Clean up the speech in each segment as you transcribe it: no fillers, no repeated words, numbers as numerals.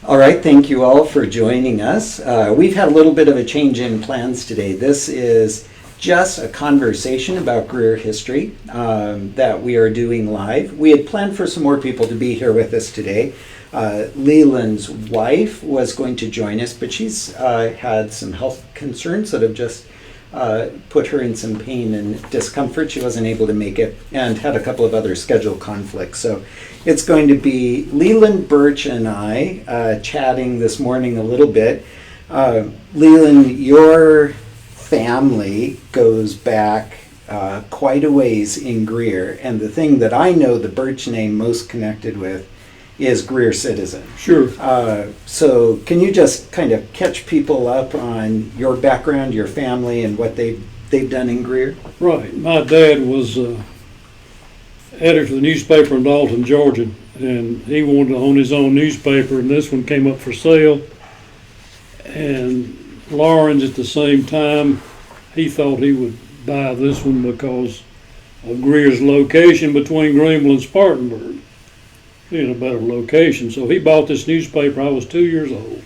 All right, thank you all for joining us. We've had a little bit of a change in plans today. This is just a conversation about Greer history that we are doing live. We had planned for some more people to be here with us today. Leland's wife was going to join us, but she's had some health concerns that have just put her in some pain and discomfort. She wasn't able to make it and had a couple of other schedule conflicts. So it's going to be Leland Burch and I chatting this morning a little bit. Leland, your family goes back quite a ways in Greer, and the thing that I know the Burch name most connected with is Greer Citizen. Sure. So can you just kind of catch people up on your background, your family, and what they've done in Greer? Right. My dad was editor of the newspaper in Dalton, Georgia, and he wanted to own his own newspaper, and this one came up for sale. And Lawrence, at the same time, he thought he would buy this one because of Greer's location between Greenville and Spartanburg, in a better location. So he bought this newspaper. I was 2 years old.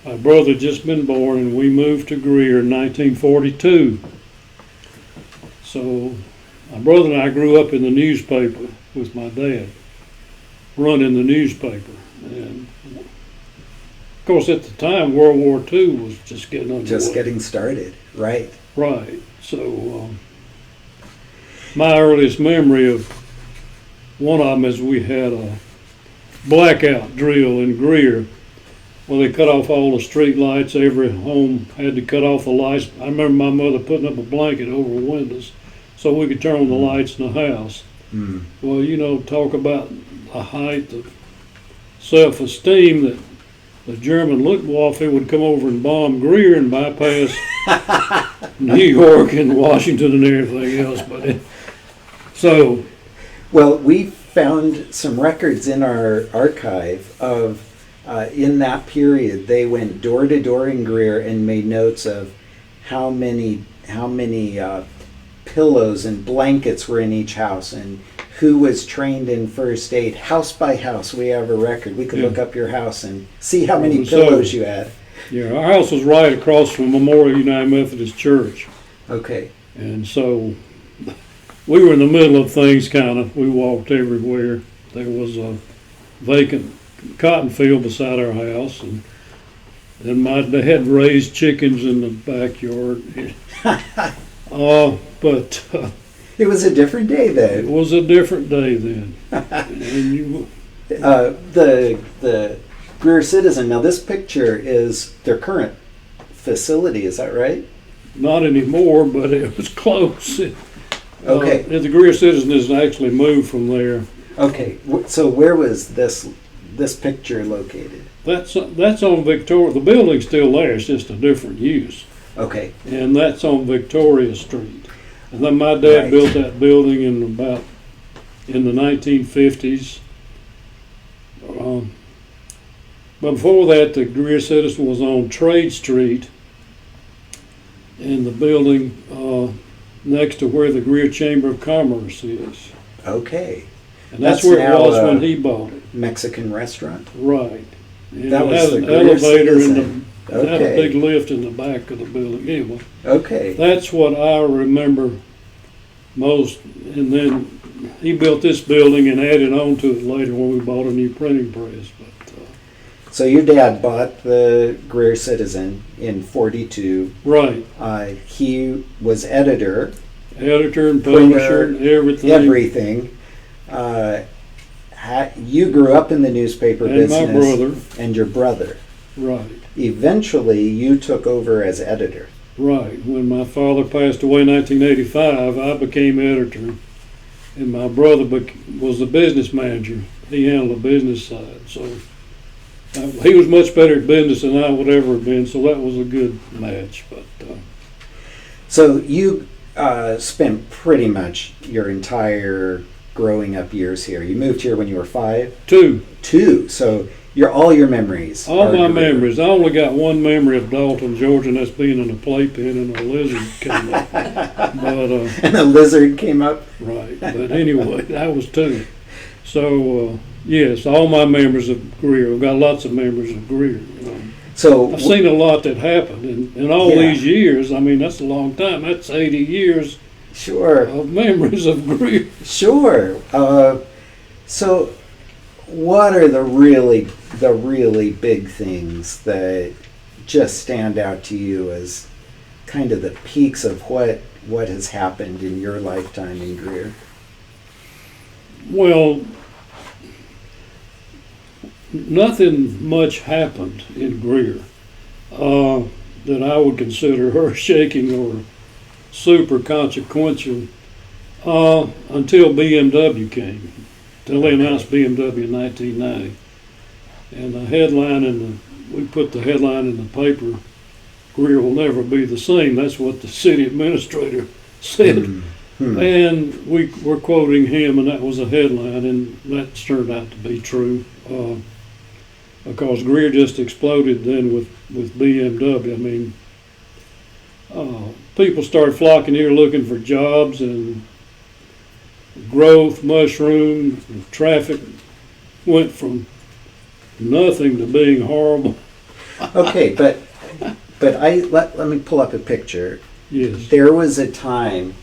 My brother had just been born, and we moved to Greer in 1942. So my brother and I grew up in the newspaper with my dad, running the newspaper. And of course, at the time, World War II was just getting underway. Just getting started, right. Right. So my earliest memory of one of them is we had a blackout drill in Greer where they cut off all the street lights. Every home had to cut off the lights. I remember my mother putting up a blanket over the windows so we could turn on the lights in the house. Mm. Well, you know, talk about a height of self-esteem that the German Luftwaffe would come over and bomb Greer and bypass New York and Washington and everything else. So well, we found some records in our archive of in that period they went door to door in Greer and made notes of how many pillows and blankets were in each house and who was trained in first aid. House by house, we have a record. We could look up your house and see how many pillows you had. Yeah, our house was right across from Memorial United Methodist Church. Okay. And so we were in the middle of things, kind of. We walked everywhere. There was a vacant cotton field beside our house, and my dad had raised chickens in the backyard. But it was a different day then. It was a different day then. And the Greer Citizen. Now this picture is their current facility. Is that right? Not anymore, but it was close. Okay. The Greer Citizen has actually moved from there. Okay. So where was this picture located? That's on Victoria. The building's still there. It's just a different use. Okay. And that's on Victoria Street. And then my dad built that building in the 1950s. But before that, the Greer Citizen was on Trade Street in the building next to where the Greer Chamber of Commerce is. Okay. And that's where it was when he bought it. Mexican restaurant? Right. And that it was had the an Greer elevator Citizen. it had a big lift in the back of the building. Anyway, okay. That's what I remember most. And then he built this building and added on to it later when we bought a new printing press. So your dad bought the Greer Citizen in 42. Right. He was editor and publisher and everything. Everything. You grew up in the newspaper business. And my brother. And your brother. Right. Eventually, you took over as editor. Right. When my father passed away in 1985, I became editor, and my brother was the business manager. He handled the business side. So he was much better at business than I would ever have been, so that was a good match. But so you spent pretty much your entire growing up years here. You moved here when you were 5? 2. So all your memories. All my memories. I only got one memory of Dalton, Georgia, and that's being in a playpen and a lizard came up. And a lizard came up? Right. But anyway, that was 2. So Yes, all my members of Greer. I've got lots of members of Greer. So I've seen a lot that happened in all Yeah. these years. I mean, that's a long time. That's 80 years sure, of members of Greer. sure. So what are the really big things that just stand out to you as kind of the peaks of what has happened in your lifetime in Greer? Well, nothing much happened in Greer that I would consider earth-shaking or super consequential until BMW came. Until they announced BMW in 1990. And the headline we put the headline in the paper, Greer will never be the same. That's what the city administrator said. And we were quoting him, and that was a headline, and that turned out to be true. Because Greer just exploded then with BMW. I mean, people started flocking here looking for jobs, and growth mushroomed. Traffic went from nothing to being horrible. Okay, but let me pull up a picture. Yes, There was a time,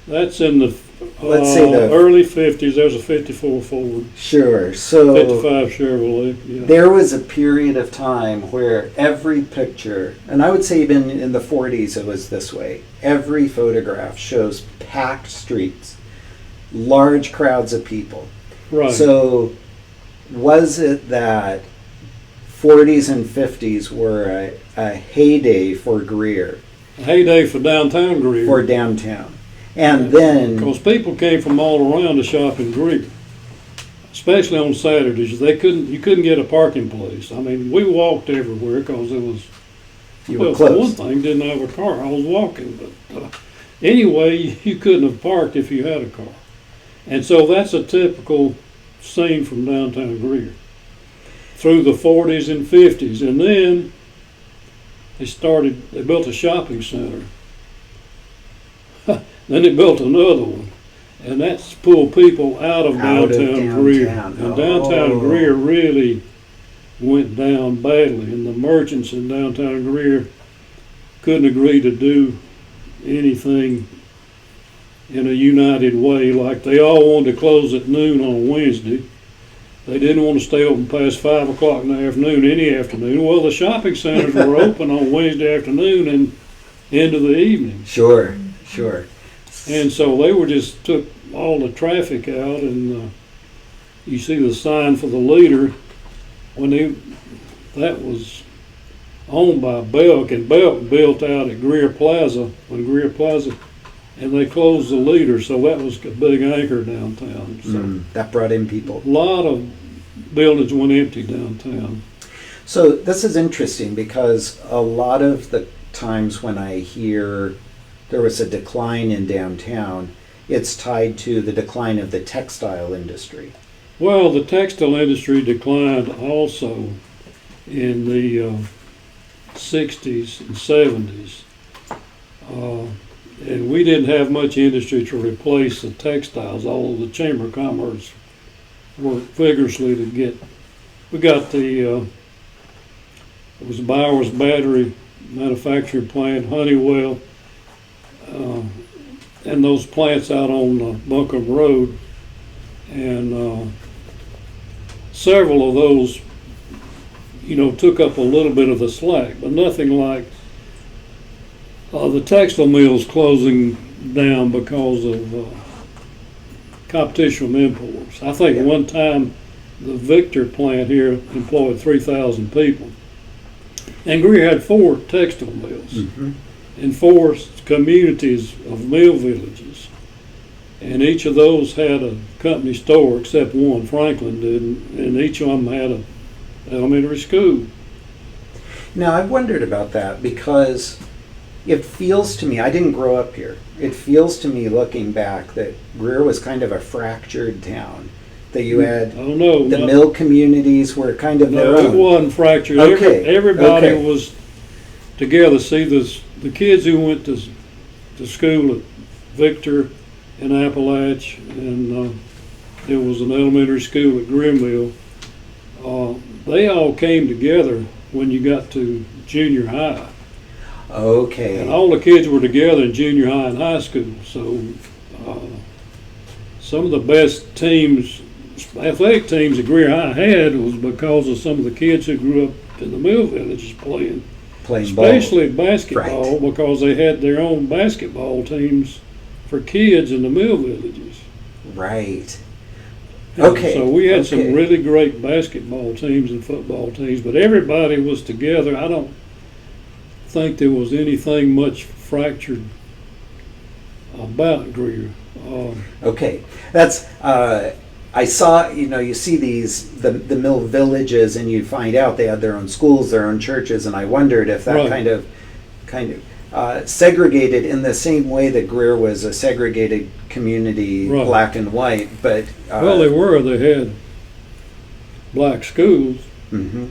that's in the let's say the early 50s. There's a 54 Ford, sure. So 55 Chevrolet. Yeah. there was a period of time where every picture, and I would say even in the 40s it was this way, every photograph shows packed streets, large crowds of people. Right. So was it that 40s and 50s were a heyday for Greer, A heyday for downtown Greer. for downtown? And then, Because people came from all around to shop in Greer, especially on Saturdays. You couldn't get a parking place. I mean, we walked everywhere because it was, you were well, for one close. thing, didn't have a car. I was walking, but anyway, you couldn't have parked if you had a car. And so that's a typical scene from downtown Greer through the 40s and 50s. And then they built a shopping center. Then they built another one. And that's pulled people out of downtown Greer. And downtown Greer really went down badly. And the merchants in downtown Greer couldn't agree to do anything in a united way. Like they all wanted to close at noon on Wednesday. They didn't want to stay open past 5 o'clock in the afternoon, any afternoon. Well, the shopping centers were open on Wednesday afternoon and into the evening. Sure. And so they took all the traffic out, and you see the sign for the leader that was owned by Belk, and Belk built out at Greer Plaza, and they closed the leader, so that was a big anchor downtown. So That brought in people. a lot of buildings went empty downtown. So this is interesting because a lot of the times when I hear there was a decline in downtown, it's tied to the decline of the textile industry. Well, the textile industry declined also in the 60s and 70s. And we didn't have much industry to replace the textiles, although the Chamber of Commerce worked vigorously to get. We got it was Bowers Battery Manufacturing Plant, Honeywell, and those plants out on Buncombe Road. And several of those, took up a little bit of the slack, but nothing like the textile mills closing down because of competition from imports. I think one time the Victor plant here employed 3,000 people. And Greer had 4 textile mills in 4 communities of mill villages. And each of those had a company store except one, Franklin did, and each of them had an elementary school. Now, I've wondered about that because it feels to me, I didn't grow up here, it feels to me looking back that Greer was kind of a fractured town. That you had the mill communities were kind of their No, own. it wasn't fractured. Okay. Everybody was together. See, the kids who went to school at Victor and Appalach and It was an elementary school at Greenville. They all came together when you got to junior high. Okay. And all the kids were together in junior high and high school. So some of the best teams, athletic teams that Greer High had was because of some of the kids who grew up in the mill villages playing especially ball. Basketball, Right. because they had their own basketball teams for kids in the mill villages. Right. And Okay. so we had some Okay. really great basketball teams and football teams, but everybody was together. I don't think there was anything much fractured about Greer. Okay, that's, I saw, you see the mill villages and you find out they had their own schools, their own churches, and I wondered if that Right. kind of segregated in the same way that Greer was a segregated community, Right. black and white, but. Well, they had black schools, Mhm.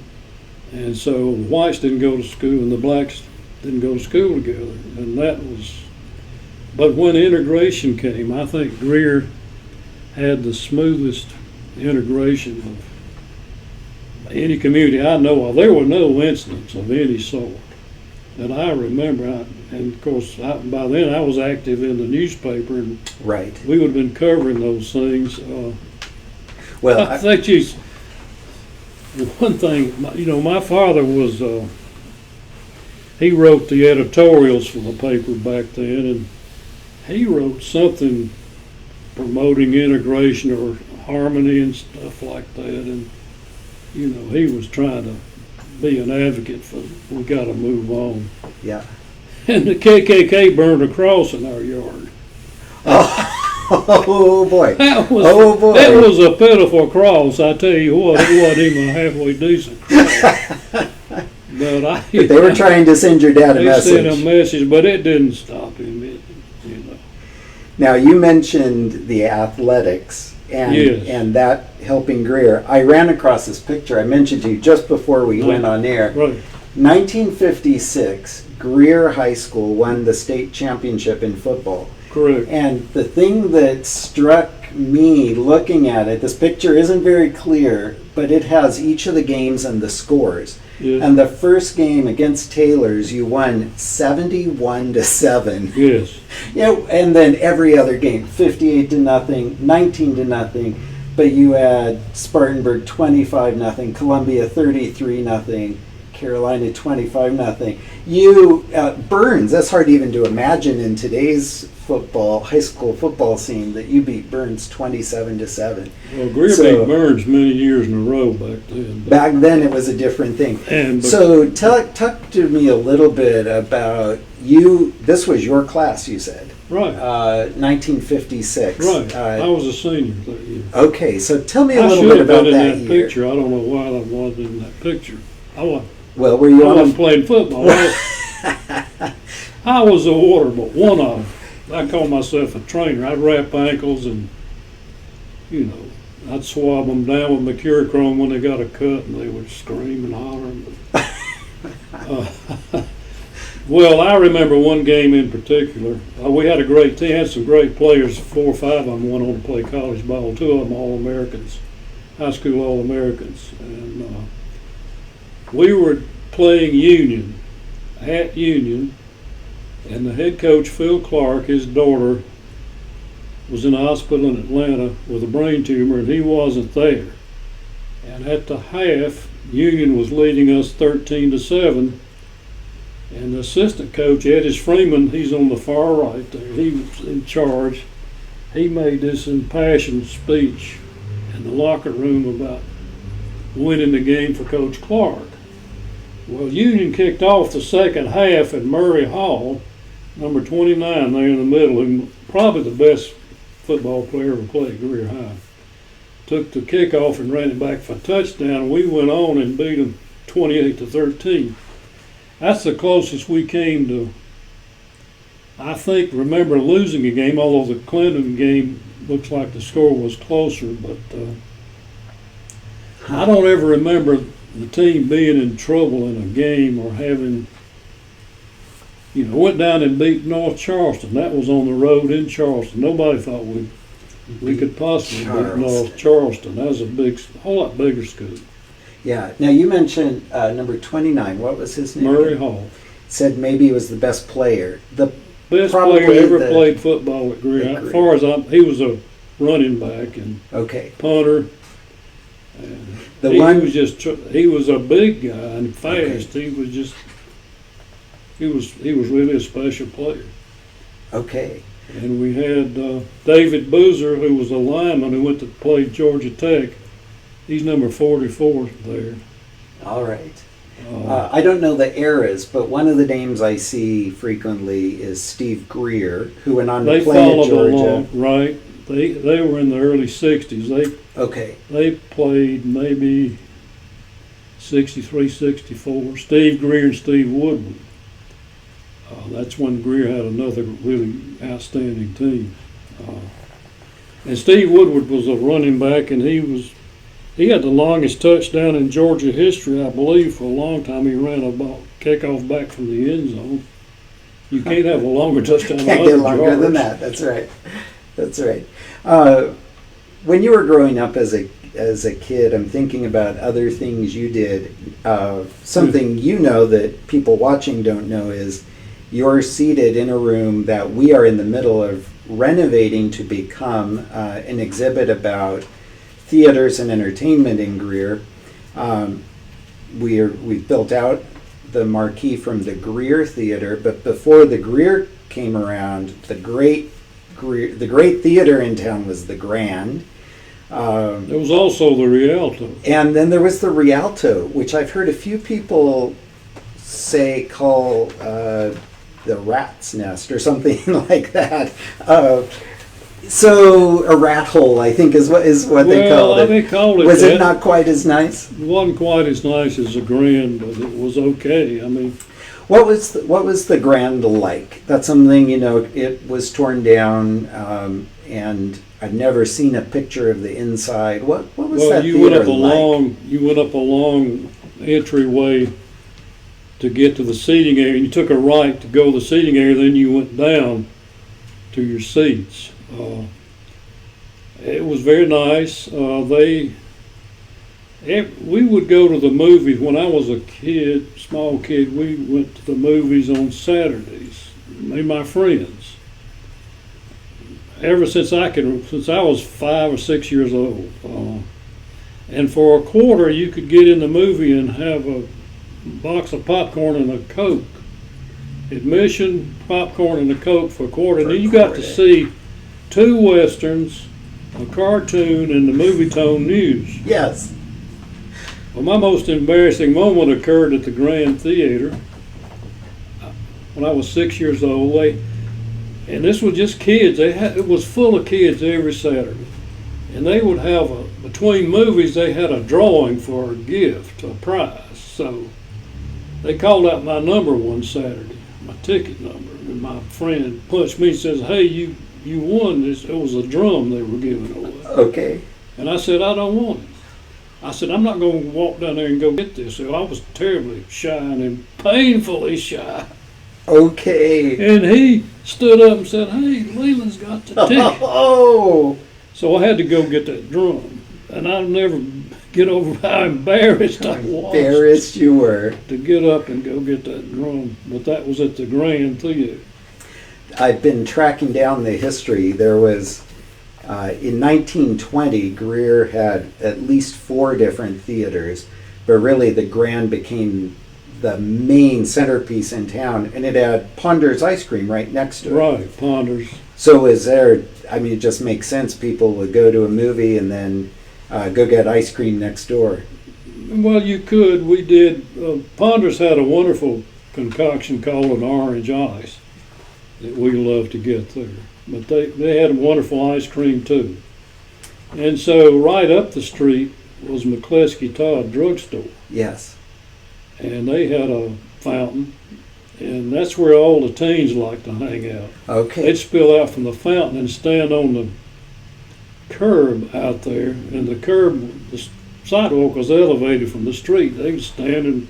and so the whites didn't go to school and the blacks didn't go to school together, and that was. But when integration came, I think Greer had the smoothest integration of any community I know of. There were no incidents of any sort that I remember. And of course, by then I was active in the newspaper, and Right. we would have been covering those things. Well, I think one thing, my father was, he wrote the editorials for the paper back then, and he wrote something promoting integration or harmony and stuff like that, and he was trying to be an advocate for we got to move on. yeah. And the KKK burned a cross in our yard. Oh boy. That Oh, boy. was a pitiful cross. I tell you what, it wasn't even a halfway decent cross. But They were trying to send your dad a they sent a message. message, but it didn't stop him. Now, you mentioned the athletics and Yes. and that helping Greer. I ran across this picture I mentioned to you just before we went on air. Right. 1956, Greer High School won the state championship in football. Correct. And the thing that struck me looking at it, this picture isn't very clear, but it has each of the games and the scores. Yes. And the first game against Taylor's, you won 71-7. Yes. Yeah, and then every other game, 58-0, 19-0. But you had Spartanburg 25-0, Columbia 33-0, Carolina 25-0. You Burns. That's hard even to imagine in today's high school football scene that you beat Burns 27-7. Well, Greer beat Burns many years in a row back then. Back then, it was a different thing. So talk to me a little bit about you. This was your class, you said. Right. 1956. Right. I was a senior that year. Okay, so tell me a I little should bit have about been in that that year. picture. I don't know why I wasn't in that picture. Well, were you I on wasn't playing football. I was a water, but one of them. I call myself a trainer. I'd wrap ankles and, I'd swab them down with mercurochrome when they got a cut, and they would scream and holler. Well, I remember one game in particular. We had a great team, had some great players. 4 or 5 of them went on to play college ball. 2 of them All-Americans, high school All-Americans. And we were playing at Union, and the head coach, Phil Clark, his daughter was in a hospital in Atlanta with a brain tumor, and he wasn't there. And at the half, Union was leading us 13-7. And the assistant coach, Eddie Freeman, he's on the far right there. He was in charge. He made this impassioned speech in the locker room about winning the game for Coach Clark. Well, Union kicked off the second half, and Murray Hall, number 29 there in the middle, who probably the best football player ever played at Greer High, took the kickoff and ran it back for a touchdown. We went on and beat them 28-13. That's the closest we came to, I think, remember losing a game, although the Clinton game looks like the score was closer, but I don't ever remember the team being in trouble in a game or having, went down and beat North Charleston. That was on the road in Charleston. Nobody thought we'd we could possibly beat Charleston. North Charleston. That was a whole lot bigger school. Yeah. Now you mentioned number 29. What was his name? Murray again? Hall. Said maybe he was the best player. The Best Probably player ever the- played football at Greer. at Greer. As far as he was a running back and okay. punter. And The he one was he was a big guy and fast. Okay. He was really a special player. Okay. And we had David Boozer, who was a lineman who went to play Georgia Tech. He's number 44 there. All right. I don't know the eras, but one of the names I see frequently is Steve Greer, who went on to They play at followed Georgia. along, right? They were in the early 60s. Okay. They played maybe 63, 64. Steve Greer and Steve Woodward. That's when Greer had another really outstanding team. And Steve Woodward was a running back, and he had the longest touchdown in Georgia history, I believe, for a long time. He ran a ball kickoff back from the end zone. You can't have a longer touchdown than Can't 100 get longer yards. than that. That's right. That's right. When you were growing up as a kid, I'm thinking about other things you did. Something you know that people watching don't know is you're seated in a room that we are in the middle of renovating to become an exhibit about theaters and entertainment in Greer. We've built out the marquee from the Greer Theater, but before the Greer came around, the great theater in town was the Grand. There was also the Rialto. And then there was the Rialto, which I've heard a few people call the rat's nest or something like that. So a rat hole, I think, is what they called it. They called it Was that. it not quite as nice? It wasn't quite as nice as the Grand, but it was okay. I mean, What was the Grand like? That's something, it was torn down, and I've never seen a picture of the inside. What was that you went theater up a like? you went up a long entryway to get to the seating area. You took a right to go to the seating area, then you went down to your seats. It was very nice. We would go to the movies when I was a kid, small kid. We went to the movies on Saturdays. Me and my friends. Ever since I was 5 or 6 years old, and for a quarter you could get in the movie and have a box of popcorn and a Coke. Admission, popcorn, and a Coke for a quarter. And then you got to see 2 westerns, a cartoon, and the movie tone news. Yes. Well, my most embarrassing moment occurred at the Grand Theater when I was 6 years old. And this was just kids. It was full of kids every Saturday. And they would have, between movies, they had a drawing for a gift, a prize. So they called out my number one Saturday, my ticket number. And my friend punched me and says, "Hey, you won this." It was a drum they were giving away. Okay. And I said, "I don't want it." I said, "I'm not going to walk down there and go get this." So I was terribly shy and painfully shy. Okay. And he stood up and said, "Hey, Leland's got the ticket." Oh. So I had to go get that drum. And I'll never get over how embarrassed I was Embarrassed you were. to get up and go get that drum. But that was at the Grand Theater. I've been tracking down the history. There was, in 1920, Greer had at least 4 different theaters, but really the Grand became the main centerpiece in town, and it had Ponder's Ice Cream right next to it. Right, Ponders. So it just makes sense. People would go to a movie and then go get ice cream next door. Well, you could. We did. Ponders had a wonderful concoction called an orange ice that we loved to get there. But they had wonderful ice cream too. And so right up the street was McCleskey Todd Drugstore. Yes. And they had a fountain. And that's where all the teens like to hang out. Okay. They'd spill out from the fountain and stand on the curb out there. And the sidewalk was elevated from the street. They would stand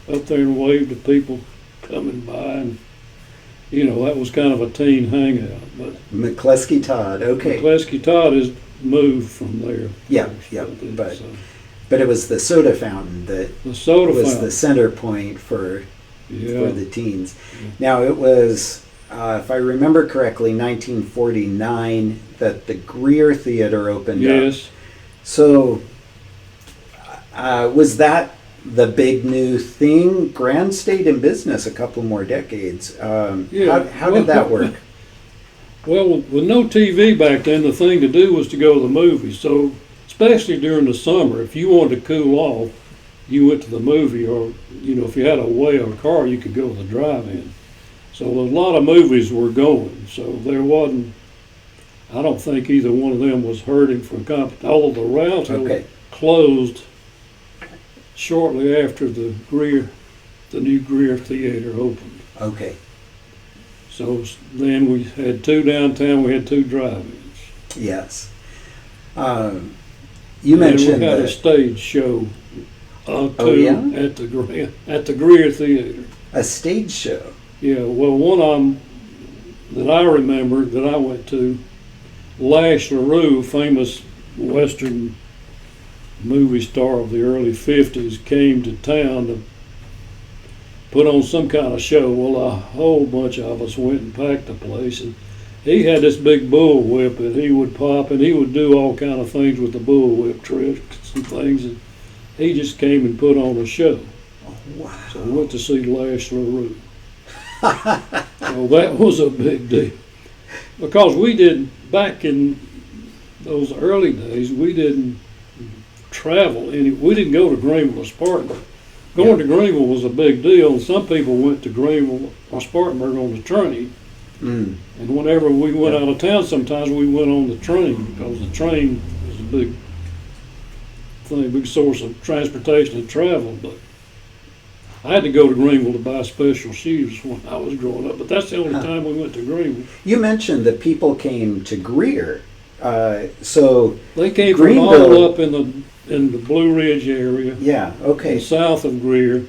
up there and wave to people coming by. And that was kind of a teen hangout. But McCleskey Todd, okay. McCleskey Todd has moved from there. Yeah, but it was the soda fountain that The soda was fountain. the center point for Yeah. the teens. Now it was, if I remember correctly, 1949 that the Greer Theater opened up. Yes. So was that the big new thing? Grand stayed in business a couple more decades. How did that work? Well, with no TV back then, the thing to do was to go to the movies. So, especially during the summer, if you wanted to cool off, you went to the movie, or if you had a way or a car, you could go to the drive-in. So a lot of movies were going. So there wasn't. I don't think either one of them was hurting for competition. Although the Rouseville closed shortly after the new Greer Theater opened. Okay. So then we had two downtown, we had two drive-ins. Yes. You mentioned we had a stage show at the Greer Theater. A stage show? Yeah, well, one of them that I remember that I went to, Lash LaRue, famous Western movie star of the early 50s, came to town to put on some kind of show. Well, a whole bunch of us went and packed the place, and he had this big bull whip that he would pop, and he would do all kind of things with the bull whip tricks and things, and he just came and put on a show. Oh, wow. So we went to see Lash LaRue. So that was a big deal. Because we didn't, back in those early days, we didn't travel we didn't go to Greenville or Spartanburg. Going to Greenville was a big deal, and some people went to Greenville or Spartanburg on the train. And whenever we went out of town, sometimes we went on the train, because the train was a big thing, big source of transportation and travel. But I had to go to Greenville to buy special shoes when I was growing up, but that's the only time we went to Greenville. You mentioned that people came to Greer. So they came Greenville, from all up in the Blue Ridge area. Yeah, okay. And south of Greer,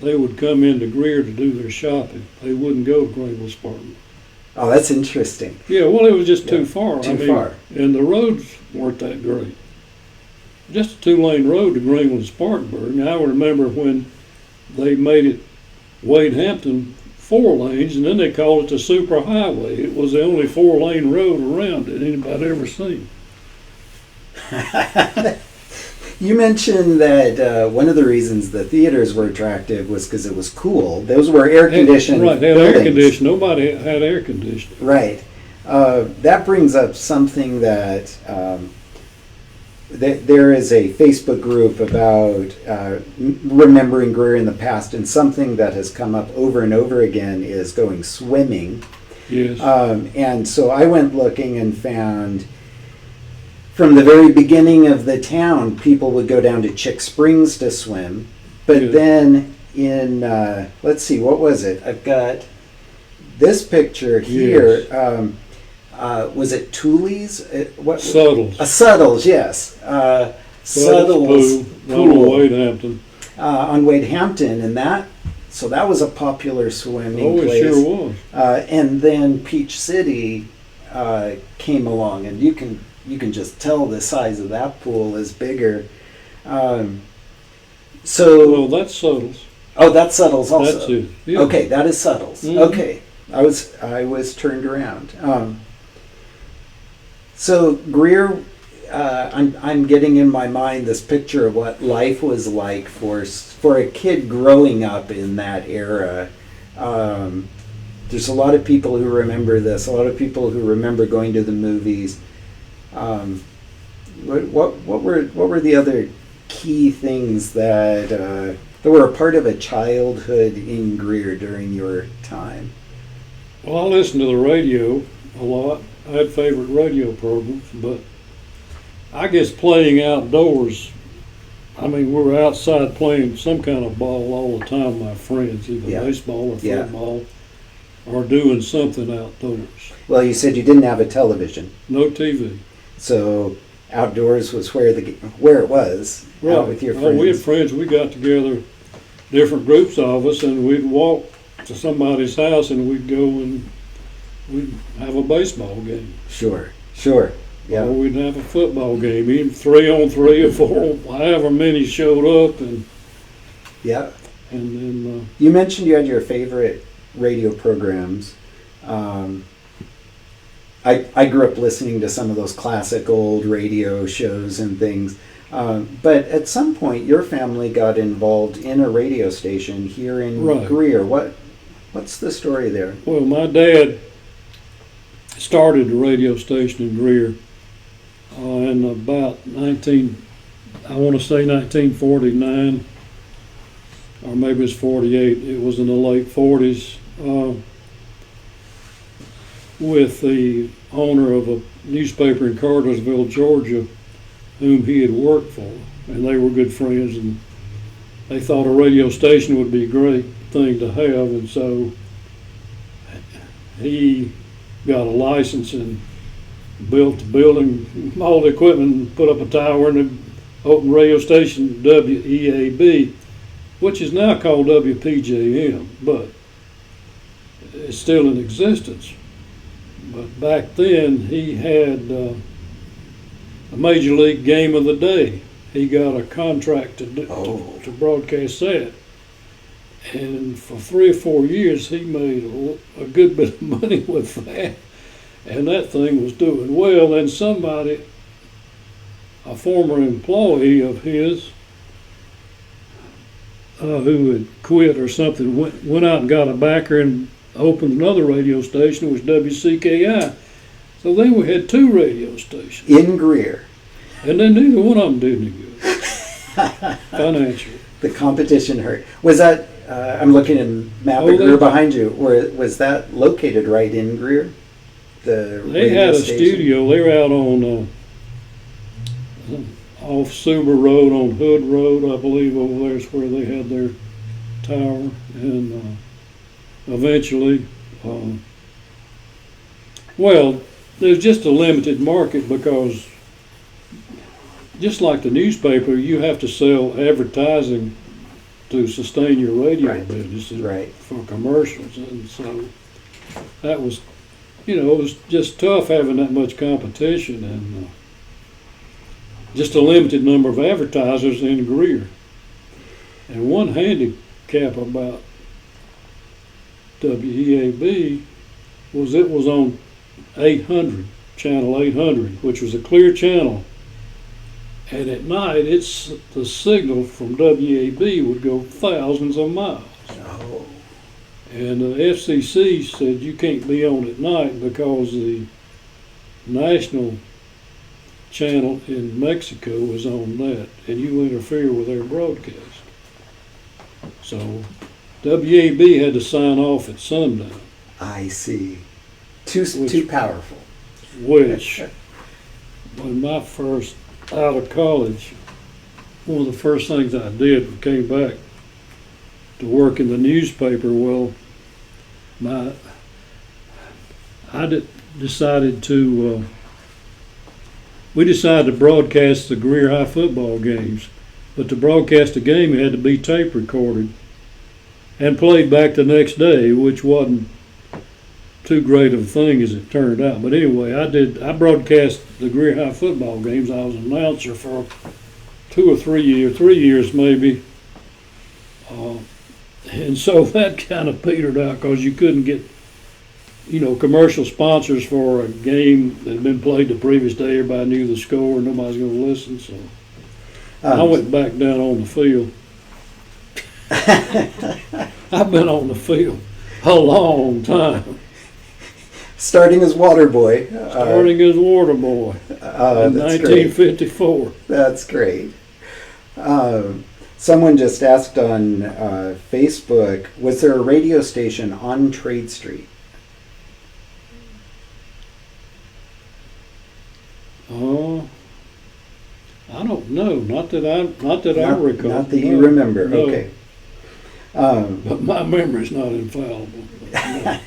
they would come into Greer to do their shopping. They wouldn't go to Greenville, Spartanburg. Oh, that's interesting. Yeah, well, it was just too far. Too far. And the roads weren't that great. Just a two-lane road to Greenville and Spartanburg. And I remember when they made it Wade Hampton 4 lanes, and then they called it the Super Highway. It was the only 4-lane road around that anybody ever seen. You mentioned that one of the reasons the theaters were attractive was because it was cool. Those were air-conditioned Right, they had buildings. air conditioning. Nobody had air conditioning. Right. That brings up something that there is a Facebook group about remembering Greer in the past, and something that has come up over and over again is going swimming. Yes. And so I went looking and found, from the very beginning of the town, people would go down to Chick Springs to swim. But then in, let's see, what was it? I've got this picture here. Yes. Was it Tooley's? Suttles. Suttles, yes. Suttles pool. Wade Hampton. On Wade Hampton, and that was a popular swimming place. It sure was. And then Peach City came along, and you can just tell the size of that pool is bigger. Well, that's Suttles. Oh, that's Suttles also. That's it. Yeah. Okay, that is Suttles. Mm-hmm. Okay, I was turned around. So Greer, I'm getting in my mind this picture of what life was like for a kid growing up in that era. There's a lot of people who remember this. A lot of people who remember going to the movies. What were the other key things that were a part of a childhood in Greer during your time? Well, I listened to the radio a lot. I had favorite radio programs, but I guess playing outdoors, I mean, we were outside playing some kind of ball all the time, my friends, either baseball or football, or doing something outdoors. Well, you said you didn't have a television. No TV. So outdoors was where it was, right. Out with your friends. We had friends. We got together, different groups of us, and we'd walk to somebody's house and we'd go and we'd have a baseball game. Sure, sure. Yeah. Or we'd have a football game, even 3-on-3 or 4, however many showed up, and Yeah. then You mentioned you had your favorite radio programs. I grew up listening to some of those classic old radio shows and things. But at some point, your family got involved in a radio station here in Right. Greer. What's the story there? well, my dad started the radio station in Greer in about I want to say 1949, or maybe it's 48. It was in the late 40s, with the owner of a newspaper in Cartersville, Georgia, whom he had worked for, and they were good friends, and they thought a radio station would be a great thing to have, and so he got a license and built the building, all the equipment, and put up a tower and opened radio station WEAB, which is now called WPJM, but it's still in existence. But back then, he had a Major League game of the day. He got a contract to broadcast that. And for 3 or 4 years, he made a good bit of money with that. And that thing was doing well. And somebody, a former employee of his, who had quit or something, went out and got a backer and opened another radio station, which was WCKI. So then we had 2 radio stations. In Greer. And then neither one of them did any good financially. The competition hurt. Was that, I'm looking at a map of Greer behind you, was that located right in Greer? They radio had a station? studio. They were out on off Suber Road on Hood Road, I believe. Over there's where they had their tower, and eventually, well, there's just a limited market because, just like the newspaper, you have to sell advertising to sustain your radio Right. business Right. for commercials, and so that was, it was just tough having that much competition and just a limited number of advertisers in Greer. And one handicap about WEAB was it was on 800, channel 800, which was a clear channel. And at night, the signal from WAB would go thousands of miles. Oh. And the FCC said you can't be on at night because the national channel in Mexico is on that, and you interfere with their broadcast. So WAB had to sign off at sundown, I see. Too powerful. which when my first out of college, one of the first things I did was came back to work in the newspaper. Well, we decided to broadcast the Greer High football games, but to broadcast a game it had to be tape recorded and played back the next day, which wasn't too great of a thing as it turned out. But anyway, I broadcast the Greer High football games. I was an announcer for 2 or 3 years, 3 years maybe. And so that kind of petered out because you couldn't get, commercial sponsors for a game that had been played the previous day. Everybody knew the score, nobody's going to listen. So I went back down on the field. I've been on the field a long time. Starting as water boy. Starting as water boy in That's 1954. Great. That's great. Someone just asked on Facebook, was there a radio station on Trade Street? I don't know. Not that I recall. Not that you remember. No. Okay. But my memory's not infallible. No.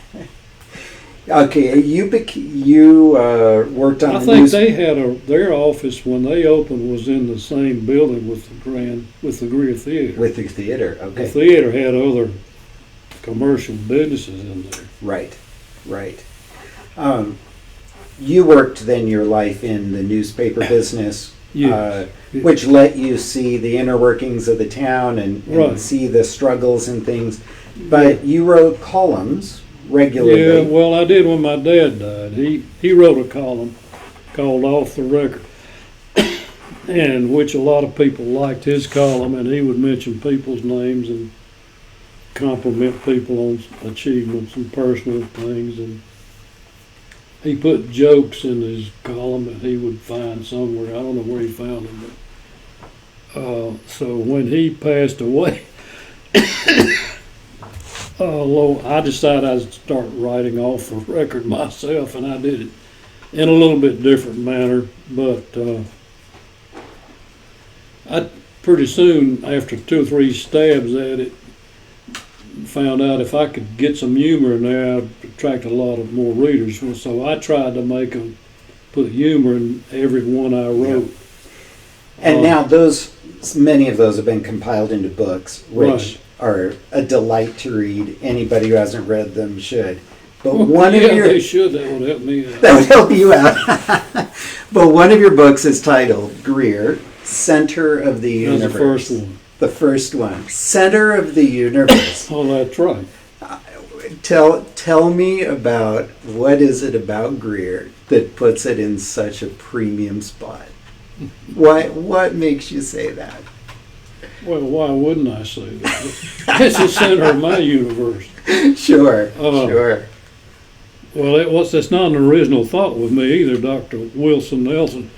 Okay, you worked on. I think they had their office when they opened was in the same building with the Greer Theater. With the theater. The Okay. theater had other commercial businesses in there. Right, right. You worked then your life in the newspaper business, Yes. which let you see the inner workings of the town and Right. see the struggles and things. But you wrote columns regularly. Yeah, well, I did when my dad died. He wrote a column called Off the Record, and which a lot of people liked his column, and he would mention people's names and compliment people on achievements and personal things. And he put jokes in his column that he would find somewhere. I don't know where he found them, but so when he passed away, I decided I'd start writing off the record myself, and I did it in a little bit different manner. But I pretty soon, after 2 or 3 stabs at it, found out if I could get some humor in there, I'd attract a lot of more readers. So I tried to put humor in every one I wrote. And now many of those have been compiled into books, which are a delight to read. Anybody who hasn't read them should. But they should. That would help me out. That would help you out. But one of your books is titled Greer, Center of the Universe. That's the first one. The first one, Center of the Universe. Oh, that's right. Tell me about what is it about Greer that puts it in such a premium spot? What makes you say that? Well, why wouldn't I say that? It's the center of my universe. Sure, sure. Well, that's not an original thought with me either. Dr. Wilson Nelson,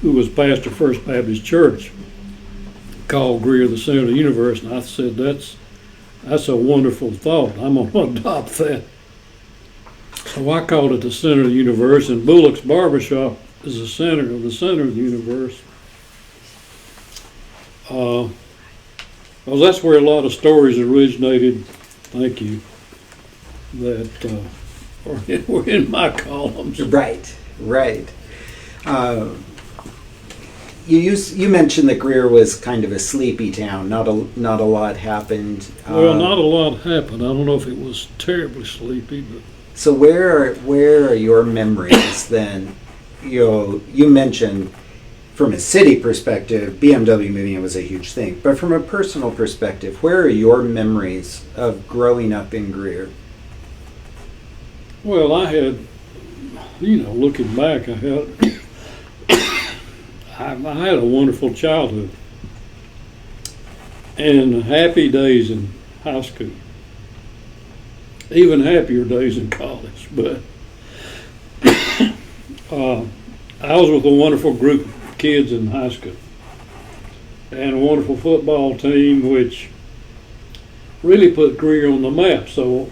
who was pastor of First Baptist Church, called Greer the center of the universe, and I said that's a wonderful thought. I'm going to adopt that. So I called it the center of the universe, and Bullock's Barbershop is the center of the universe. Well, that's where a lot of stories originated. Thank you. That were in my columns. Right, right. You mentioned that Greer was kind of a sleepy town. Not a lot happened. Well, not a lot happened. I don't know if it was terribly sleepy, but. So where are your memories then? You mentioned from a city perspective, BMW moving was a huge thing. But from a personal perspective, where are your memories of growing up in Greer? Well, I had, looking back, I had a wonderful childhood and happy days in high school, even happier days in college. But I was with a wonderful group of kids in high school and a wonderful football team, which really put Greer on the map. So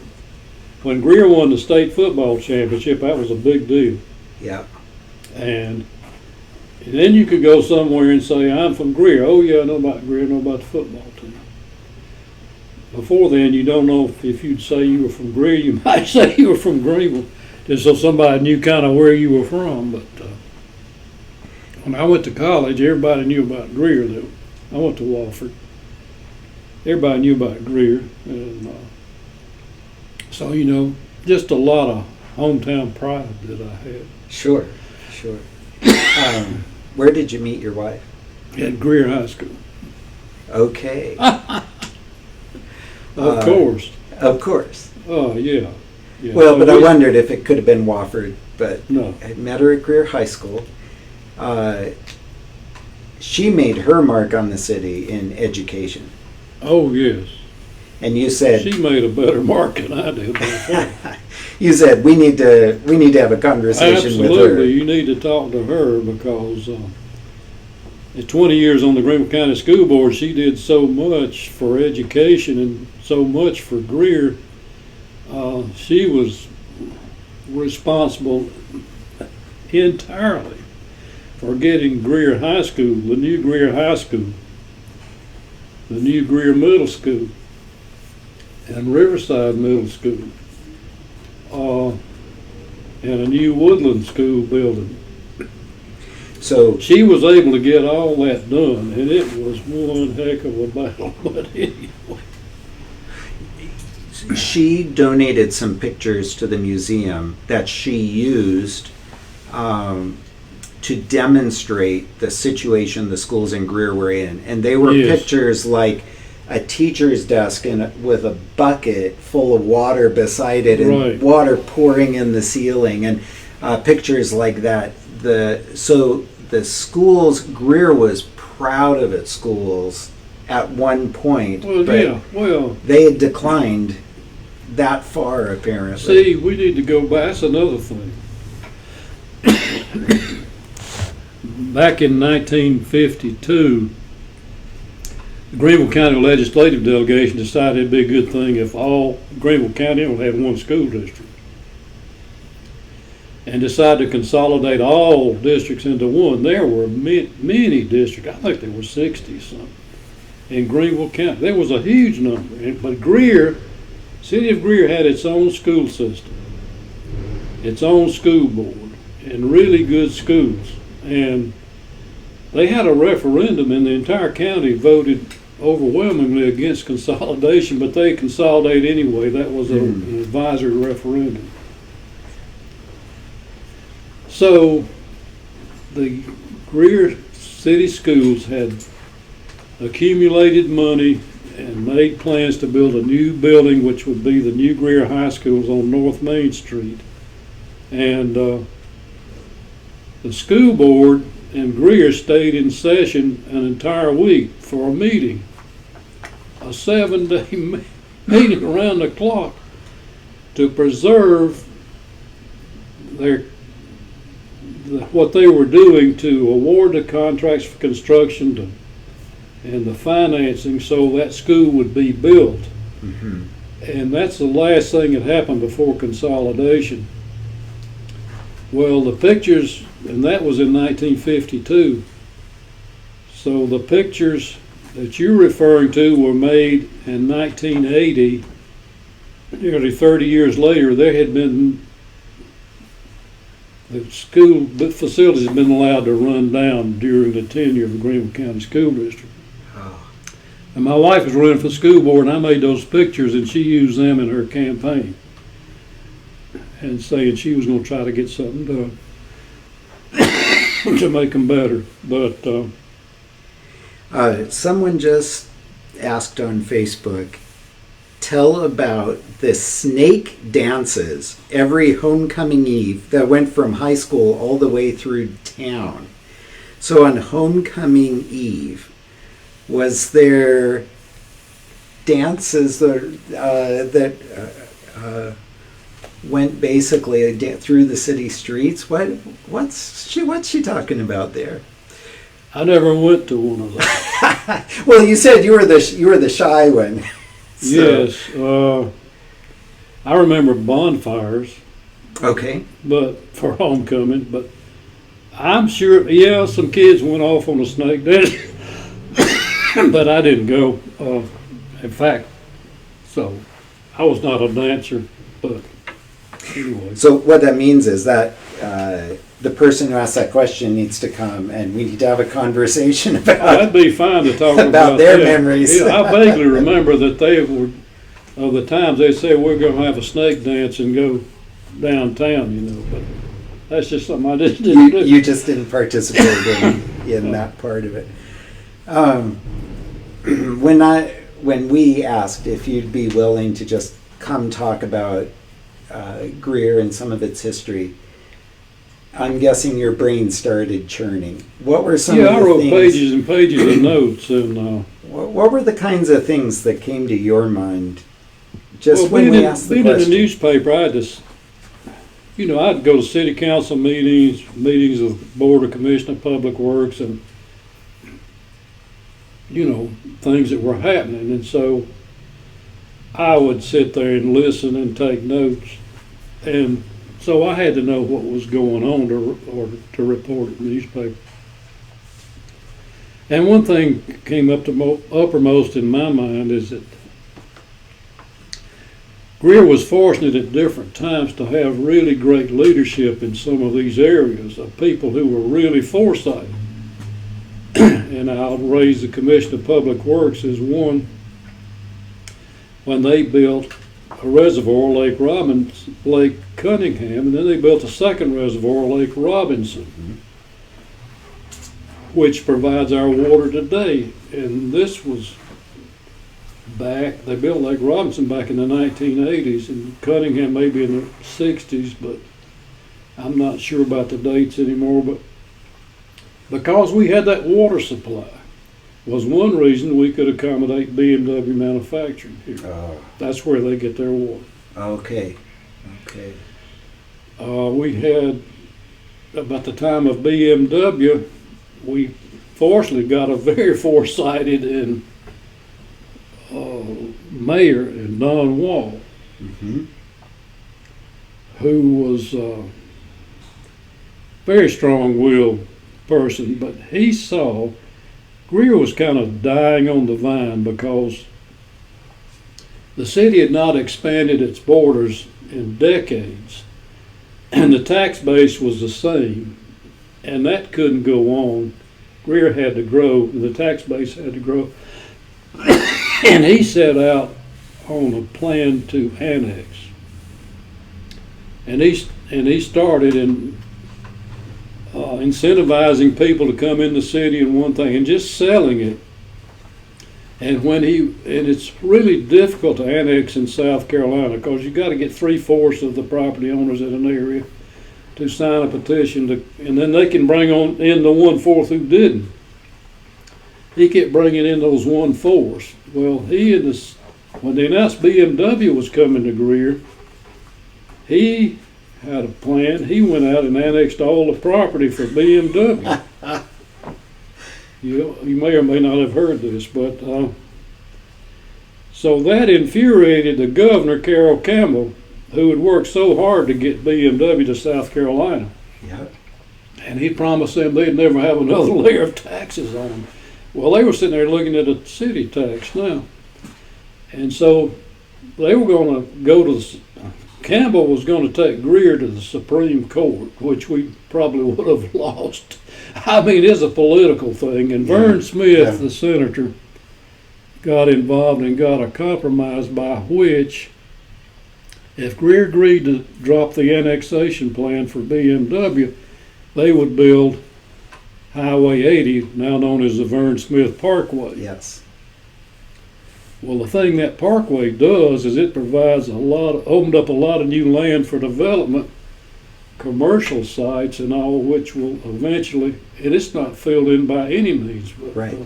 when Greer won the state football championship, that was a big deal. Yeah. And then you could go somewhere and say, I'm from Greer. Oh, yeah, I know about Greer, I know about the football team. Before then, you don't know if you'd say you were from Greer. You might say you were from Greenville, just so somebody knew kind of where you were from. But when I went to college, everybody knew about Greer. I went to Wofford. Everybody knew about Greer. And so, just a lot of hometown pride that I had. Sure. Where did you meet your wife? At Greer High School. Okay. Of course. Of course. Oh, yeah. Well, but I wondered if it could have been Wofford, but no. I met her at Greer High School. She made her mark on the city in education. Oh, yes. And you said she made a better mark than I did. You said we need to have a conversation with her. Absolutely, you need to talk to her because in 20 years on the Greenville County School Board, she did so much for education and so much for Greer. She was responsible entirely for getting Greer High School, the new Greer High School, the new Greer Middle School, and Riverside Middle School, and a new Woodland School building. So she was able to get all that done, and it was one heck of a battle. But anyway, she donated some pictures to the museum that she used to demonstrate the situation the schools in Greer were in. And they were Yes. pictures like a teacher's desk with a bucket full of water beside it, and Right. water pouring in the ceiling, and pictures like that. So the schools, Greer was proud of its schools at one point, Well, but yeah, well, they had declined that far apparently. see, we need to go back, that's another thing. Back in 1952, the Greenville County Legislative Delegation decided it'd be a good thing if all Greenville County would have one school district. And decided to consolidate all districts into one. There were many districts, I think there were 60-something, in Greenville County. There was a huge number. But Greer, City of Greer had its own school system, its own school board, and really good schools. And they had a referendum, and the entire county voted overwhelmingly against consolidation, but they consolidated anyway. That was an advisory referendum. So the Greer City Schools had accumulated money and made plans to build a new building, which would be the new Greer High Schools on North Main Street. And the school board in Greer stayed in session an entire week for a meeting, a 7-day meeting around the clock to preserve what they were doing, to award the contracts for construction and the financing so that school would be built. Mm-hmm. And that's the last thing that happened before consolidation. Well, the pictures, and that was in 1952. So the pictures that you're referring to were made in 1980. Nearly 30 years later, there had been, the school facilities had been allowed to run down during the tenure of the Greenville County School District. Oh. And my wife was running for the school board, and I made those pictures, and she used them in her campaign, and saying she was going to try to get something done to make them better. But someone just asked on Facebook, tell about the snake dances every homecoming eve that went from high school all the way through town. So on homecoming eve, was there dances that went basically through the city streets? What's she talking about there? I never went to one of those. Well, you said you were the shy one. So. Yes, I remember bonfires, Okay. but for homecoming. But I'm sure, yeah, some kids went off on a snake dance, but I didn't go. In fact, so I was not a dancer. But anyway. So what that means is that the person who asked that question needs to come, and we need to have a conversation about. That'd be fine to talk about their that. memories. Yeah, I vaguely remember that they were, of the times they said we're going to have a snake dance and go downtown, you know. But that's just something I just didn't do. You just didn't participate in that part of it. When we asked if you'd be willing to just come talk about Greer and some of its history, I'm guessing your brain started churning. What were some of the I wrote things, pages and pages of notes, and what were the kinds of things that came to your mind just well, when we asked the being question? in the newspaper, I just, I'd go to city council meetings of the Board of Commissioner of Public Works, and things that were happening, and so I would sit there and listen and take notes, and so I had to know what was going on to report in the newspaper. And one thing came up to uppermost in my mind is that Greer was fortunate at different times to have really great leadership in some of these areas of people who were really foresighted. And I'll raise the Commission of Public Works as one when they built a reservoir, Lake Cunningham, and then they built a second reservoir, Lake Robinson, which provides our water today. And this was they built Lake Robinson back in the 1980s, and Cunningham maybe in the 60s, but I'm not sure about the dates anymore. But because we had that water supply was one reason we could accommodate BMW manufacturing here. That's where they get their water. Okay. We had, about the time of BMW, we fortunately got a very foresighted and mayor in Don Wall, who was a very strong-willed person, but he saw Greer was kind of dying on the vine because the city had not expanded its borders in decades, and the tax base was the same, and that couldn't go on. Greer had to grow, and the tax base had to grow, and he set out on a plan to annex, and he started in incentivizing people to come in the city and one thing, and just selling it. And it's really difficult to annex in South Carolina because you got to get 3/4 of the property owners in an area to sign a petition and then they can bring on in the 1/4 who didn't. He kept bringing in those 1/4. Well, when they announced BMW was coming to Greer, he had a plan. He went out and annexed all the property for BMW. You may or may not have heard this, but so that infuriated the governor, Carroll Campbell, who had worked so hard to get BMW to South Carolina. Yep. And he promised them they'd never have another layer of taxes on them. Well, they were sitting there looking at a city tax now. And so they were going to go to Campbell was going to take Greer to the Supreme Court, which we probably would have lost. I mean, it's a political thing. And Vern Smith, the senator, got involved and got a compromise by which, if Greer agreed to drop the annexation plan for BMW, they would build Highway 80, now known as the Vern Smith Parkway. Yes. Well, the thing that parkway does is it provides opened up a lot of new land for development, commercial sites and all, which will eventually, and it's not filled in by any means, but right.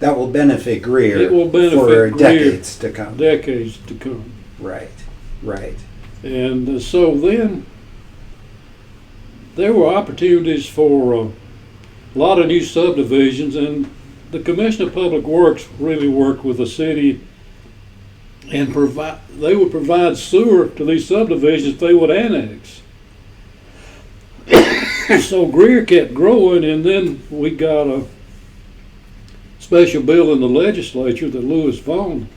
That will benefit Greer. It will benefit for Greer decades to come. Decades to come. Right. And so then there were opportunities for a lot of new subdivisions, and the Commission of Public Works really worked with the city and they would provide sewer to these subdivisions they would annex. So Greer kept growing, and then we got a special bill in the legislature that Louis Vaughn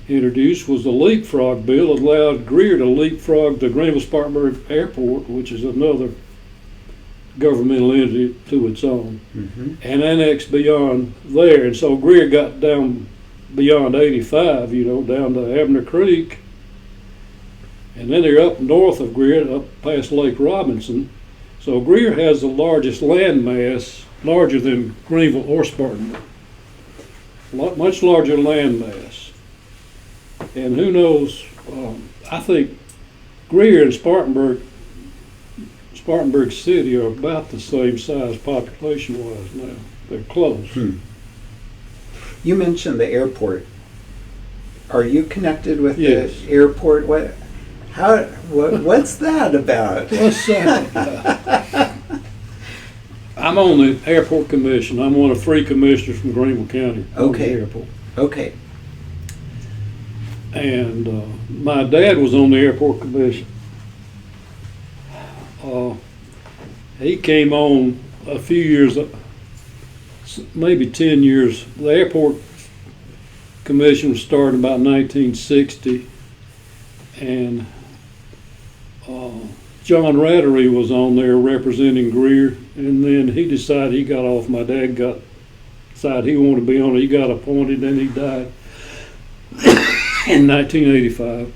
introduced, was the leapfrog bill. It allowed Greer to leapfrog the Greenville-Spartanburg Airport, which is another governmental entity to its own, and annexed beyond there. And so Greer got down beyond 85, down to Abner Creek. And then they're up north of Greer, up past Lake Robinson. So Greer has the largest land mass, larger than Greenville or Spartanburg. Much larger land mass. And who knows, I think Greer and Spartanburg City are about the same size population-wise now. They're close. You mentioned the airport. Are you connected with Yes. the airport? What's that about? What's that about? I'm on the airport commission. I'm one of 3 commissioners from Greenville County on the airport. Okay. And my dad was on the airport commission. He came on a few years, maybe 10 years. The airport commission was started about 1960, and John Rattery was on there representing Greer, and then he decided he got off. My dad decided he wanted to be on it. He got appointed, then he died. in 1985.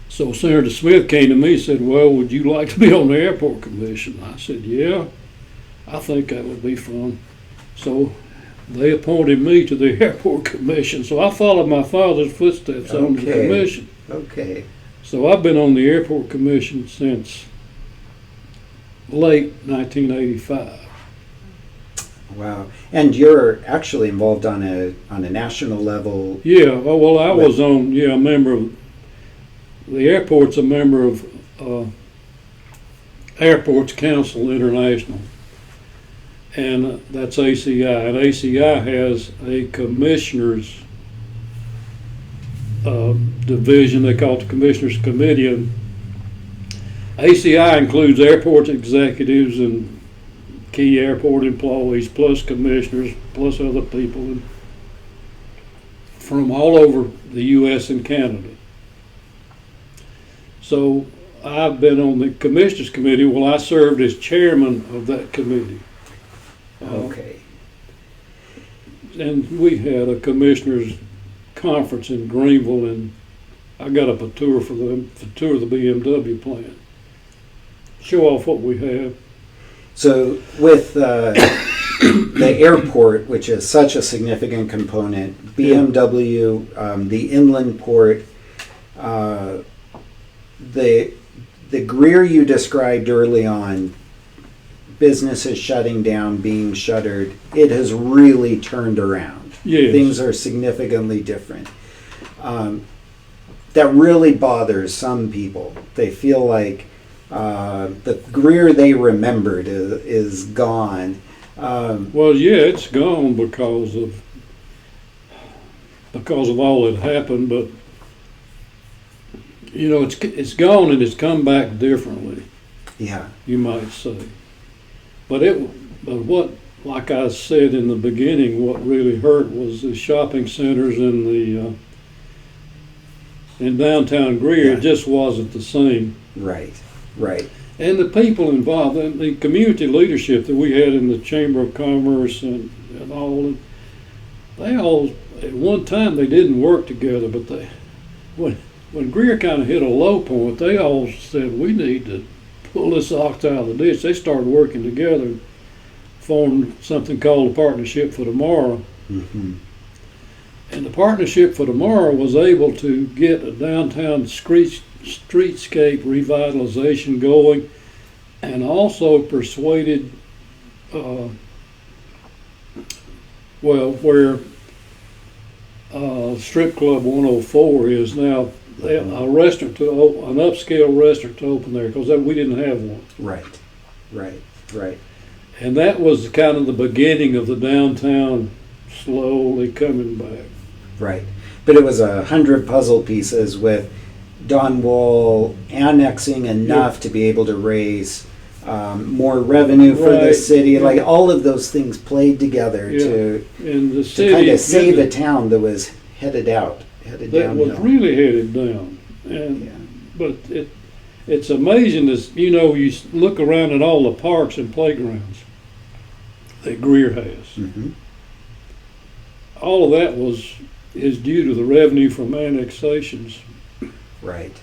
So Senator Smith came to me and said, well, would you like to be on the airport commission? I said, yeah, I think that would be fun. So they appointed me to the airport commission. So I followed my father's footsteps on the commission. Okay. So I've been on the airport commission since late 1985. Wow. And you're actually involved on a national level. Yeah, well, I was on, a member of, the airport's a member of Airports Council International, and that's ACI. And ACI has a commissioners division, they call it the Commissioners Committee. And ACI includes airport executives and key airport employees, plus commissioners, plus other people from all over the U.S. and Canada. So I've been on the Commissioners Committee. Well, I served as chairman of that committee. Okay. And we had a commissioners conference in Greenville, and I got up a tour for them, to tour the BMW plant, show off what we have. So with the airport, which is such a significant component, BMW, the inland port, the Greer you described early on, businesses shutting down, being shuttered, it has really turned around. Yes. Things are significantly different. That really bothers some people. They feel like the Greer they remembered is gone. Well, yeah, it's gone because of all that happened, but it's gone and it's come back differently. Yeah, you might say. But what, like I said in the beginning, what really hurt was the shopping centers in downtown Greer. Yeah. It just wasn't the same. Right. And the people involved, and the community leadership that we had in the Chamber of Commerce and all, they all, at one time they didn't work together, but when Greer kind of hit a low point, they all said, we need to pull this ox out of the ditch. They started working together, formed something called the Partnership for Tomorrow. Mm-hmm. And the Partnership for Tomorrow was able to get a downtown streetscape revitalization going, and also persuaded, where Strip Club 104 is now, a restaurant an upscale restaurant to open there, because we didn't have one. Right. And that was kind of the beginning of the downtown slowly coming back. Right. But it was 100 puzzle pieces with Don Wall annexing enough to be able to raise more revenue for the city. Like all of those things played together to and the city kind of save a town that was headed downhill. Was really headed down. But it's amazing as you look around at all the parks and playgrounds that Greer has. Mm-hmm. All of that is due to the revenue from annexations. Right.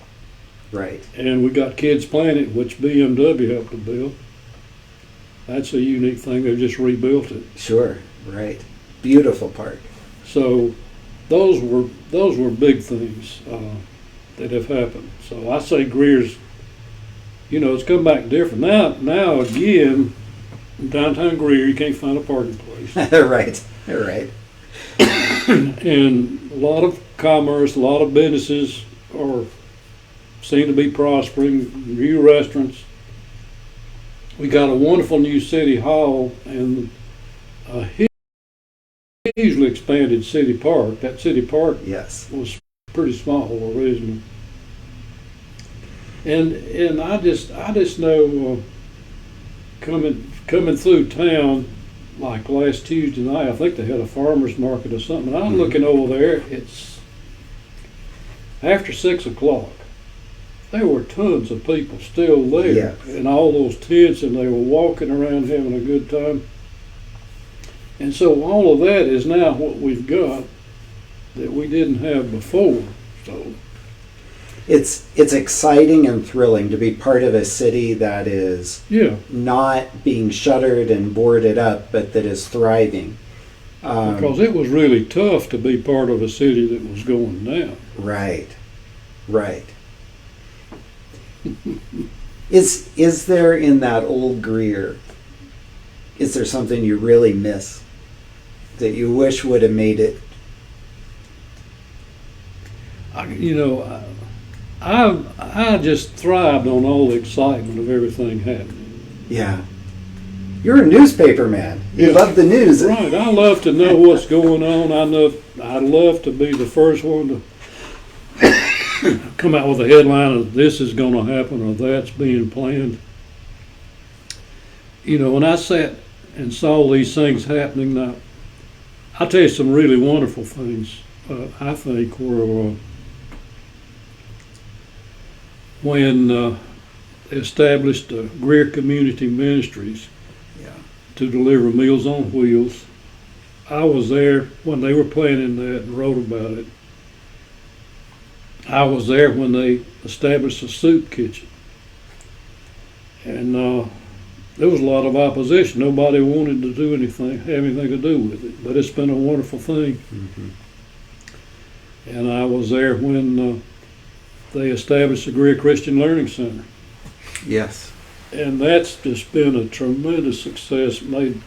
And we got Kids Planet, which BMW helped to build. That's a unique thing. They just rebuilt it. Sure. Right. Beautiful park. So those were big things that have happened. So I say Greer's, it's come back different. Now again, in downtown Greer, you can't find a parking place. Right. And a lot of commerce, a lot of businesses seem to be prospering, new restaurants. We got a wonderful new city hall and a hugely expanded city park. That city park Yes. was pretty small originally. And I just know coming through town, like last Tuesday night, I think they had a farmer's market or something. I'm looking over there, it's after 6 o'clock. There were tons of people still there, Yes. and all those tents, and they were walking around having a good time. And so all of that is now what we've got. that we didn't have before. So It's exciting and thrilling to be part of a city that is yeah, not being shuttered and boarded up, but that is thriving. because it was really tough to be part of a city that was going down. Right, right. Is there in that old Greer, is there something you really miss that you wish would have made it? I just thrived on all the excitement of everything happening. Yeah. You're a newspaper man. You Yeah. love the news. Right. I love to know what's going on. I love to be the first one to come out with a headline of this is going to happen or that's being planned. When I sat and saw these things happening, now, I'll tell you some really wonderful things, I think, were when they established Greer Community Ministries Yeah. to deliver Meals on Wheels. I was there when they were planning that and wrote about it. I was there when they established a soup kitchen. And there was a lot of opposition. Nobody wanted to do anything, have anything to do with it. But it's been a wonderful thing. Mm-hmm. And I was there when they established the Greer Christian Learning Center. Yes. And that's just been a tremendous success, made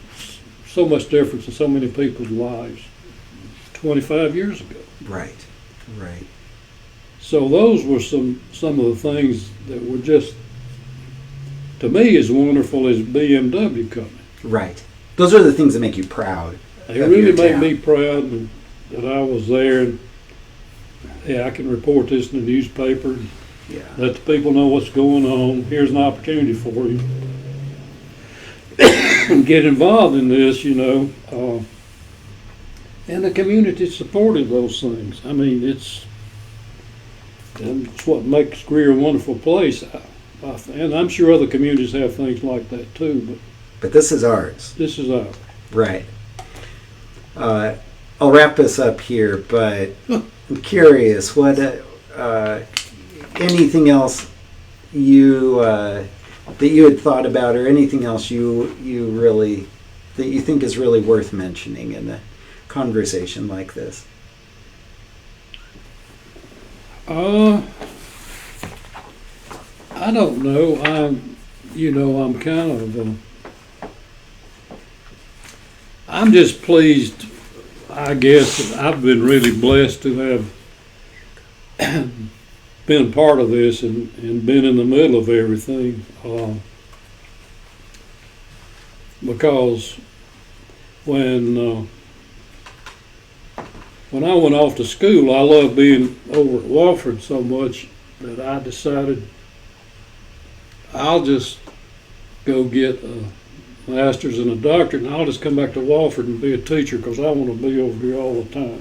so much difference in so many people's lives 25 years ago. Right. Right. So those were some of the things that were just, to me, as wonderful as BMW coming. Right. Those are the things that make you proud. They of really your made town. me proud that I was there. And yeah, I can report this in the newspaper. Yeah. Let the people know what's going on. Here's an opportunity for you. Get involved in this, and the community supported those things. I mean, it's what makes Greer a wonderful place. And I'm sure other communities have things like that too, But this is ours. but this is ours. Right. I'll wrap this up here, but I'm curious, what anything else that you had thought about, or anything else you really that you think is really worth mentioning in a conversation like this? I don't know. I'm kind of, I'm just pleased, I guess, that I've been really blessed to have been part of this and been in the middle of everything. Because when I went off to school, I loved being over at Wofford so much that I decided I'll just go get a master's and a doctorate, and I'll just come back to Wofford and be a teacher because I want to be over here all the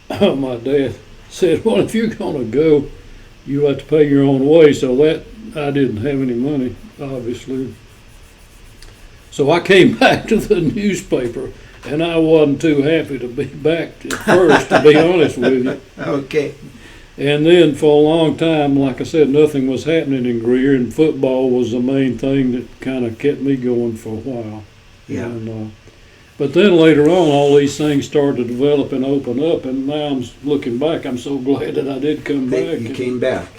time. My dad said, well, if you're going to go, you have to pay your own way. So that I didn't have any money, obviously. So I came back to the newspaper, and I wasn't too happy to be back at first, to be honest with you. Okay. And then for a long time, like I said, nothing was happening in Greer, and football was the main thing that kind of kept me going for a while. Yeah. And, but then later on, all these things started to develop and open up, and now I'm looking back, I'm so glad that I did come back. You came back.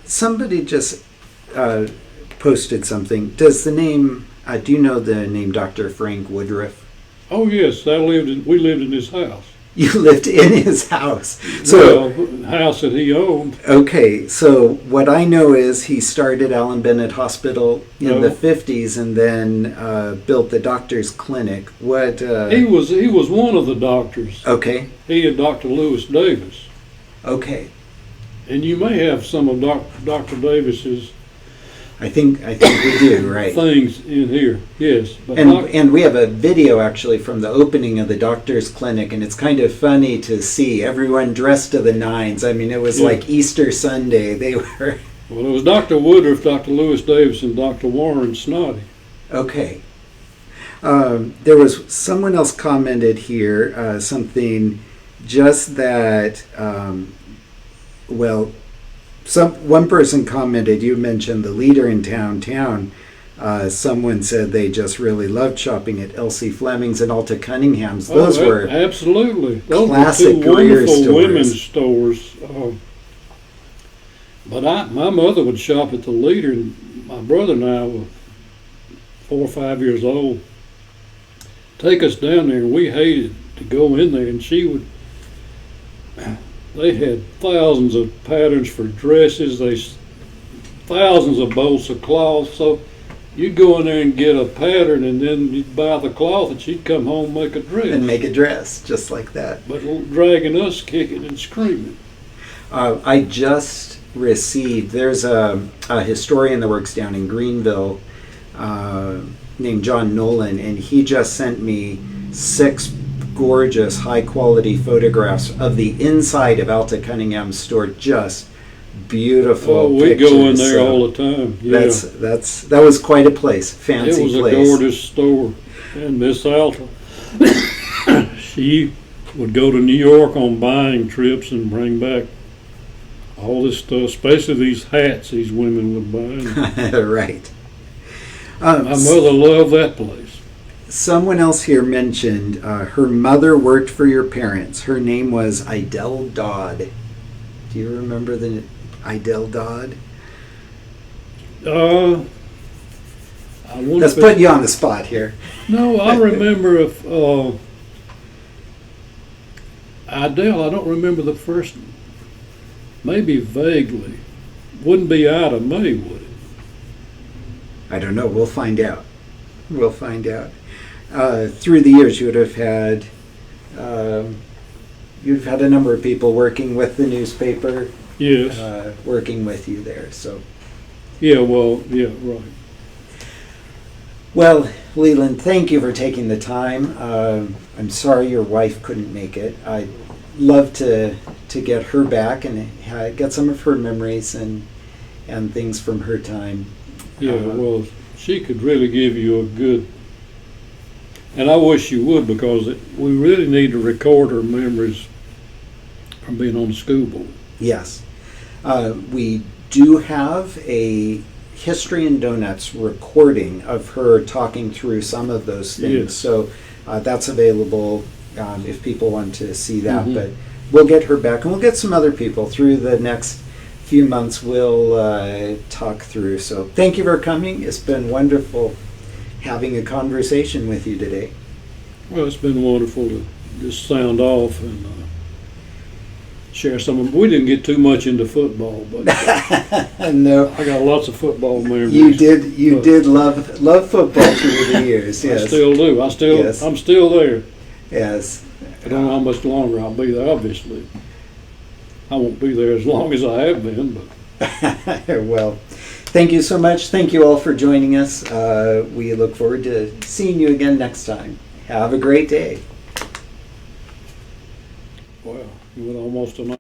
Somebody just posted something. Does the name? Do you know the name Dr. Frank Woodruff? Oh yes, we lived in his house. You lived in his house. So, Well, house that he owned. okay, so what I know is he started Allen Bennett Hospital in No. the 50s and then built the doctor's clinic. What? He was one of the doctors. Okay, He and Dr. Lewis Davis. okay. And you may have some of Dr. Davis's I think we do, right. things in here. Yes. But And we have a video actually from the opening of the doctor's clinic, and it's kind of funny to see everyone dressed to the nines. I mean, it was Yeah. like Easter Sunday. They were well, it was Dr. Woodruff, Dr. Lewis Davis, and Dr. Warren Snoddy. okay. There was someone else commented here something. just that, well, one person commented, you mentioned the leader in town. Someone said they just really loved shopping at Elsie Fleming's and Alta Cunningham's. Those were absolutely classic those were two Greer wonderful stores. women's stores. But my mother would shop at the Leader, and my brother and I were 4 or 5 years old. Take us down there, and we hated to go in there. And she would. They had thousands of patterns for dresses. Thousands of bolts of cloth. So you'd go in there and get a pattern, and then you'd buy the cloth, and she'd come home and make a dress. And make a dress, just like that. But dragging us, kicking and screaming. I just received, there's a historian that works down in Greenville named John Nolan, and he just sent me 6 gorgeous, high-quality photographs of the inside of Alta Cunningham's store. Just beautiful. Oh, we pictures. go in there all the time. Yeah. That was quite a place, fancy place. It was a gorgeous store. And Miss Alta, she would go to New York on buying trips and bring back all this stuff, especially these hats these women would buy. Right. My mother loved that place. Someone else here mentioned her mother worked for your parents. Her name was Idell Dodd. Do you remember the Idell Dodd? Let's put you on the spot here. No, I remember if Idell. I don't remember the first. Maybe vaguely. Wouldn't be Ida May, would it? I don't know. We'll find out. We'll find out. Through the years, you would have had you've had a number of people working with the newspaper. Yes. Working with you there. So. Yeah. Well. Yeah. Right. Well, Leland, thank you for taking the time. I'm sorry your wife couldn't make it. I'd love to get her back and get some of her memories and things from her time. Yeah, well, she could really give you a good, and I wish you would, because we really need to record her memories from being on the school board. Yes. We do have a History and Donuts recording of her talking through some of those things. Yes. So that's available if people want to see that. Mhm. But we'll get her back, and we'll get some other people through the next few months. We'll talk through. So thank you for coming. It's been wonderful having a conversation with you today. Well, it's been wonderful to just sound off and share some of. We didn't get too much into football, but No, I got lots of football memories. you did love football through the years. Yes, I still do. Yes. I'm still there. Yes. I don't know how much longer I'll be there. Obviously, I won't be there as long as I have been. But Well, thank you so much. Thank you all for joining us. We look forward to seeing you again next time. Have a great day. wow, you went almost a